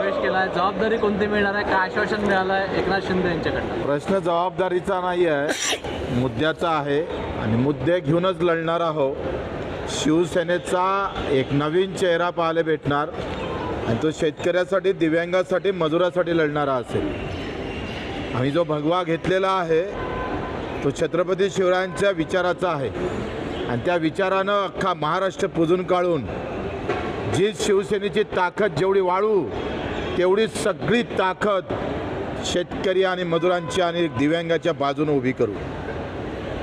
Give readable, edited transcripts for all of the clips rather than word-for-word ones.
प्रवेश केला आहे, जबाबदारी कोणती मिळणार आहे, काय आश्वासन मिळालं आहे एकनाथ शिंदे यांच्याकडनं? प्रश्न जबाबदारीचा नाही आहे, मुद्द्याचा आहे आणि मुद्दे घेऊनच लढणार आहोत. शिवसेनेचा एक नवीन चेहरा पाहायला भेटणार आणि तो शेतकऱ्यासाठी, दिव्यांगासाठी, मजुरासाठी लढणारा असेल. आम्ही जो भगवा घेतलेला आहे तो छत्रपती शिवरायांच्या विचाराचा आहे आणि त्या विचारानं अख्खा महाराष्ट्र पुजून काढून जी शिवसेनेची ताकद जेवढी वाढू तेवढी सगळी ताकद शेतकरी आणि मजुरांची आणि दिव्यांगाच्या बाजूने उभी करू.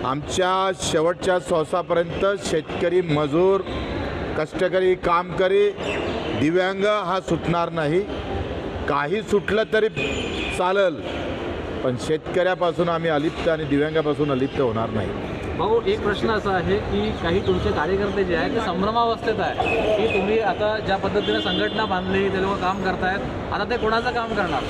आमच्या शेवटच्या श्वासापर्यंत शेतकरी, मजूर, कष्टकरी, कामकरी, दिव्यांग हा सुटणार नाही. काही सुटलं तरी चालेल, पण शेतकऱ्यापासून आम्ही अलिप्त आणि दिव्यांगापासून अलिप्त होणार नाही. भाऊ, एक प्रश्न असा आहे की काही तुमचे कार्यकर्ते जे आहेत ते संभ्रमावस्थेत आहे की तुम्ही आता ज्या पद्धतीने संघटना बांधली, ते लोक काम करतायत, आता ते कोणाचं काम करणार?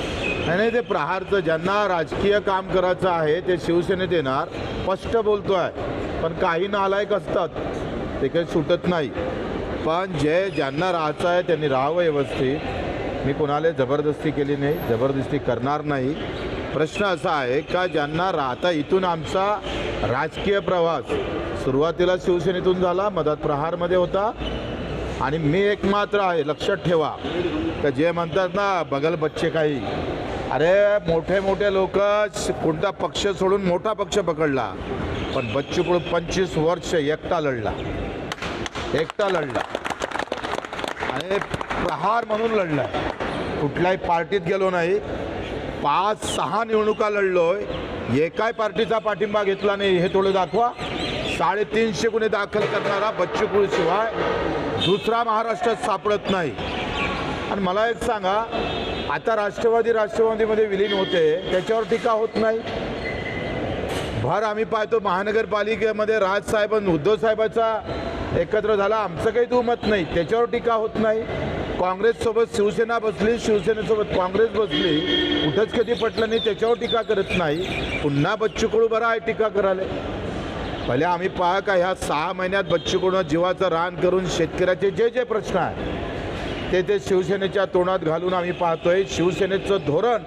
नाही, ते प्रहारचं ज्यांना राजकीय काम करायचं आहे ते शिवसेनेत येणार, स्पष्ट बोलतो आहे. पण काही नालायक असतात, ते काही सुटत नाही. पण ज्यांना राहायचं आहे त्यांनी राहावं व्यवस्थित. मी कोणाला जबरदस्ती केली नाही, जबरदस्ती करणार नाही. प्रश्न असा आहे का ज्यांना राहता, इथून आमचा राजकीय प्रवास सुरुवातीला शिवसेनेतून झाला, मधात प्रहारमध्ये होता आणि मी एकमात्र आहे. लक्षात ठेवा का जे म्हणतात ना बगल बच्चे काही, अरे मोठे मोठे लोक कोणता पक्ष सोडून मोठा पक्ष पकडला, पण बच्चू कडू 25 वर्ष एकटा लढला आणि प्रहार म्हणून लढला. कुठल्याही पार्टीत गेलो नाही. 5-6 निवडणुका लढलोय, एकाही पार्टीचा पाठिंबा घेतला नाही. हे थोडं दाखवा. 350 गुन्हे दाखल करणारा बच्चू कडू शिवाय दुसरा महाराष्ट्रात सापडत नाही. आणि मला एक सांगा, आता राष्ट्रवादीमध्ये विलीन होते, त्याच्यावर टीका होत नाही. भर आम्ही पाहतो महानगरपालिकेमध्ये राजसाहेब आणि उद्धवसाहेबाचा एकत्र झाला, आमचं काही दुमत नाही, त्याच्यावर टीका होत नाही. काँग्रेससोबत शिवसेना बसली, शिवसेनेसोबत काँग्रेस बसली, कुठंच कधी पटलं नाही, त्याच्यावर टीका करत नाही. पुन्हा बच्चू कडू बरा आहे टीका करायला. पहिले आम्ही पहा का ह्या 6 महिन्यात बच्चू कडून जीवाचं रान करून शेतकऱ्याचे जे प्रश्न आहेत ते शिवसेनेच्या तोंडात घालून आम्ही पाहतोय. शिवसेनेचं धोरण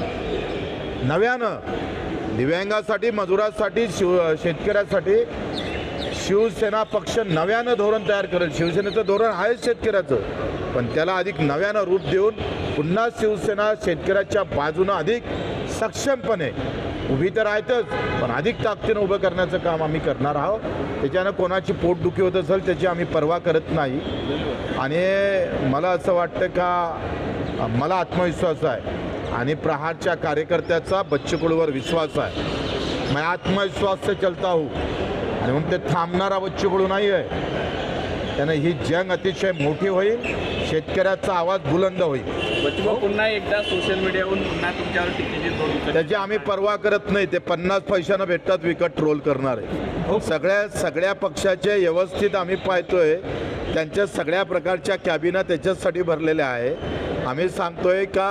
नव्यानं दिव्यांगासाठी, मजुरासाठी, शेतकऱ्यासाठी शिवसेना पक्ष नव्यानं धोरण तयार करेल. शिवसेनेचं धोरण आहेच शेतकऱ्याचं, पण त्याला अधिक नव्यानं रूप देऊन पुन्हा शिवसेना शेतकऱ्याच्या बाजूनं अधिक सक्षमपणे उभी तर आहेतच, पण अधिक ताकदीनं उभं करण्याचं काम आम्ही करणार आहोत. त्याच्यानं कोणाची पोटदुखी होत असेल त्याची आम्ही पर्वा करत नाही. आणि मला असं वाटतं का मला आत्मविश्वास आहे आणि प्रहारच्या कार्यकर्त्याचा बच्चू कडूवर विश्वास आहे. मैं आत्मविश्वास से चलता हूँ आणि म्हणून ते थांबणारा बच्चू कडू नाही आहे. त्यानं ही जंग अतिशय मोठी होईल, शेतकऱ्याचा आवाज बुलंद होईल. बच्चू पुन्हा एकदा सोशल मीडियावरून पुन्हा तुमच्यावर टीकेची जोड त्याची आम्ही पर्वा करत नाही. ते 50 पैशानं भेटतात विकत ट्रोल करणारे. सगळ्या पक्षाचे व्यवस्थित आम्ही पाहतोय, त्यांच्या सगळ्या प्रकारच्या कॅबिना त्याच्याचसाठी भरलेल्या आहे. आम्ही सांगतोय का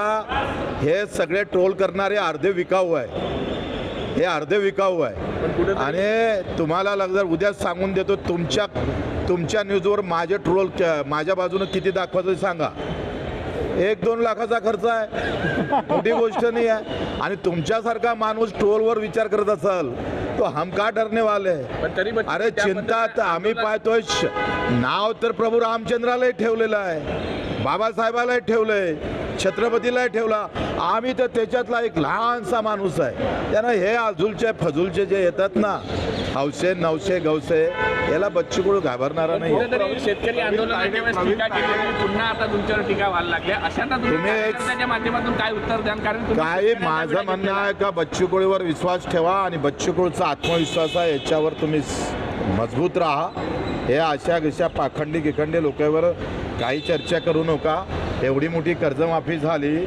हे सगळे ट्रोल करणारे अर्धे विकाऊ आहे, हे अर्धे विकाऊ आहे. आणि तुम्हाला जर उद्या सांगून देतो, तुमच्या न्यूजवर माझे ट्रोल माझ्या बाजूनं किती दाखवायचं सांगा. 1-2 लाखाचा खर्च आहे, मोठी गोष्ट नाही आहे. आणि तुमच्यासारखा माणूस ट्रोलवर विचार करत असाल तो हम का डरने वाले. अरे चिंता तर आम्ही पाहतोय, नाव तर प्रभू रामचंद्रालाही ठेवलेलं आहे, बाबासाहेबालाही ठेवलंय, छत्रपतीलाही ठेवला. आम्ही तर त्याच्यातला एक लहानसा माणूस आहे. त्यानं हे आजूलचे फजूलचे जे येतात ना, हौसे नवसे गवसे, याला बच्चू कडू घाबरणारा नाही. शेतकरी आंदोलनाच्या वेळेस टीका केली, पुन्हा आता तुमच्यावर टीका व्हायला लागल्या. अशांना तुम्ही त्याच्या माध्यमातून काय उत्तर द्याल? कारण काय माझं म्हणणं आहे का बच्चू कडूवर विश्वास ठेवा आणि बच्चू कडूचा आत्मविश्वास आहे याच्यावर तुम्ही मजबूत राहा. हे अशा पाखंडी गिखंडी लोकांवर काही चर्चा करू नका. एवढी मोठी कर्जमाफी झाली,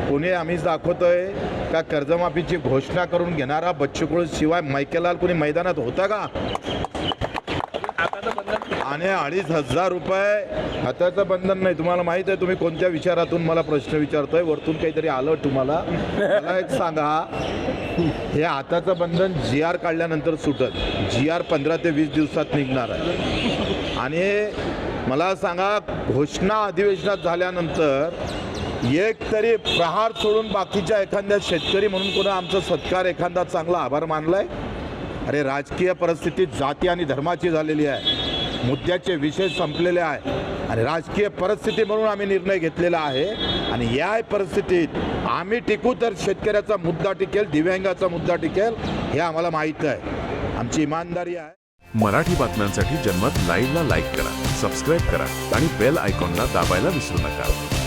कोणी आम्हीच दाखवतोय का कर्जमाफीची घोषणा करून घेणारा बच्चू कडू शिवाय मैकेलाल कोणी मैदानात होता का? आणि 2,500 रुपये हाताचं बंधन नाही. तुम्हाला माहित आहे तुम्ही कोणत्या विचारातून मला प्रश्न विचारतोय, वरतून काहीतरी आलं तुम्हाला. मला एक सांगा, हे हाताचं बंधन GR काढल्यानंतर सुटत. GR 15 ते 20 दिवसात निघणार आहे. आणि मला सांगा, घोषणा अधिवेशनात झाल्यानंतर एक तरी प्रहार सोडून बाकीच्या एखाद्या शेतकरी म्हणून कोणा आमचा सत्कार एखादा चांगला आभार मानलाय? अरे राजकीय परिस्थिती जाती आणि धर्माची झालेली आहे, मुद्द्याचे विषय संपलेले आहे आणि राजकीय परिस्थिती म्हणून आम्ही निर्णय घेतलेला आहे. आणि या परिस्थितीत आम्ही टिकू तर शेतकऱ्याचा मुद्दा टिकेल, दिव्यांगाचा मुद्दा टिकेल हे आम्हाला माहीत आहे. आमची इमानदारी आहे. मराठी बातम्यांसाठी जन्मत लाईव्हला लाईक करा, सबस्क्राईब करा आणि बेल आयकॉनला दाबायला विसरू नका.